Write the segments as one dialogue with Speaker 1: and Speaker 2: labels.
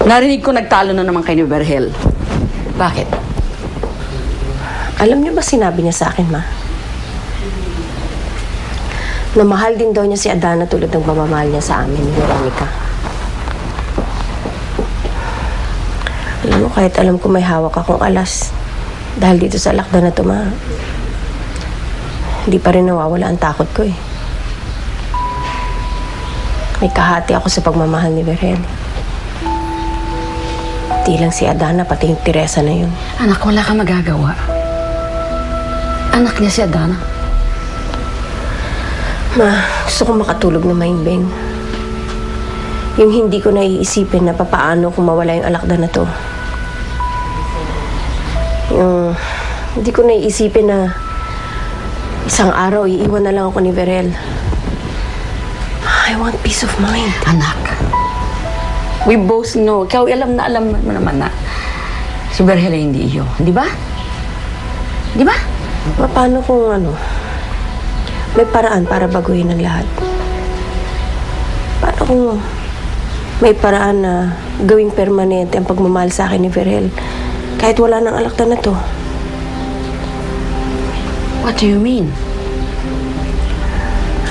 Speaker 1: Narinig ko nagtalo na naman kay ni Berhel. Bakit?
Speaker 2: Alam niyo ba sinabi niya sa akin, Ma? Na mahal din daw niya si Adana tulad ng pamamahal niya sa amin, Veronica. Alam mo, kahit alam ko may hawak akong alas dahil dito sa lakda na to, Ma, hindi pa rin nawawala ang takot ko eh. May kahati ako sa pagmamahal ni Berhel. Di lang si Adana, pati yung Teresa na yun.
Speaker 1: Anak, wala kang magagawa. Anak niya si Adana.
Speaker 2: Ma, gusto ko makatulog na maimbing. Yung hindi ko naiisipin na papaano kung mawala yung alakda na to. Yung hindi ko naiisipin na isang araw iiwan na lang ako ni Berhel. I want peace of mind.
Speaker 1: Anak, we both know. Ikaw alam mo naman na si Berhel ay hindi iyo. Di ba? Di ba?
Speaker 2: Paano kung may paraan para baguhin ang lahat? Paano kung may paraan na gawing permanente ang pagmamahal sa akin ni Berhel kahit wala nang alakda na to?
Speaker 1: What do you mean?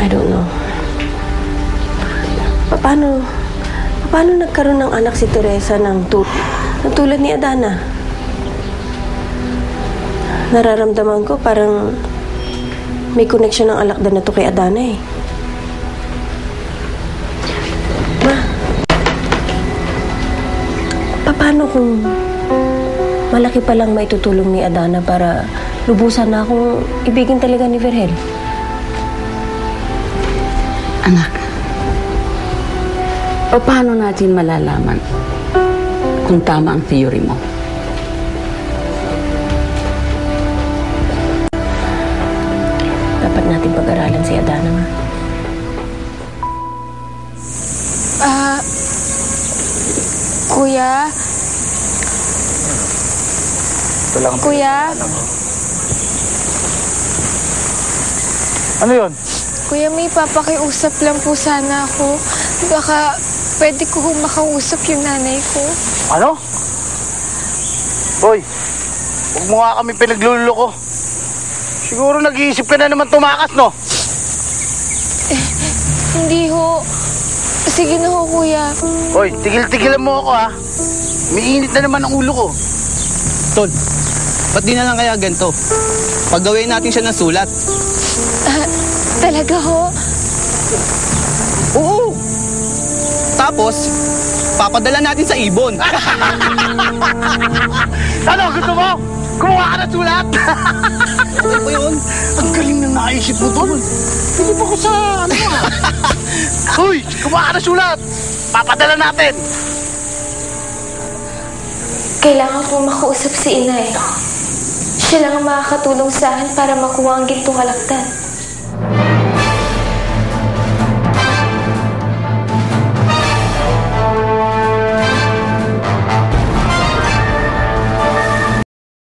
Speaker 2: I don't know. Paano nagkaroon ng anak si Teresa ng tulad ni Adana? Nararamdaman ko parang may connection ng alakda na to kay Adana eh. Ma, paano kung malaki pa lang maitutulong ni Adana para lubusan na akong ibigin talaga ni Berhel?
Speaker 1: Anak, paano natin malalaman kung tama ang theory mo?
Speaker 2: Dapat natin pag-aralan si Adana, Ma.
Speaker 3: Kuya? Kuya?
Speaker 4: Ano yun?
Speaker 3: Kuya, may papakiusap lang po sana ako. Baka pwede ko makausap yung nanay ko.
Speaker 4: Ano? Hoy, huwag mo nga kami pinagluloko. Siguro nag-iisip ka na naman tumakas, no?
Speaker 3: Hindi ho. Sige na ho, kuya.
Speaker 4: Hoy, tigil-tigilan mo ako, ha? Umiinit na naman ang ulo ko.
Speaker 5: Tol, ba't di na lang kaya ganito? Paggawin natin siya ng sulat.
Speaker 3: Talaga ho?
Speaker 5: Oo! Tapos, papadala natin sa ibon.
Speaker 4: Ano, gusto mo? Kumuha ka ng sulat!
Speaker 5: Ano po yun?
Speaker 4: Ang galing na naisip mo, Tol. Hindi pa ko sa Uy, kumuha ka ng sulat! Papadala natin!
Speaker 3: Kailangan kong makausap si inay. Siya lang ang makakatulong sa akin para makuha ang gintong alakdan.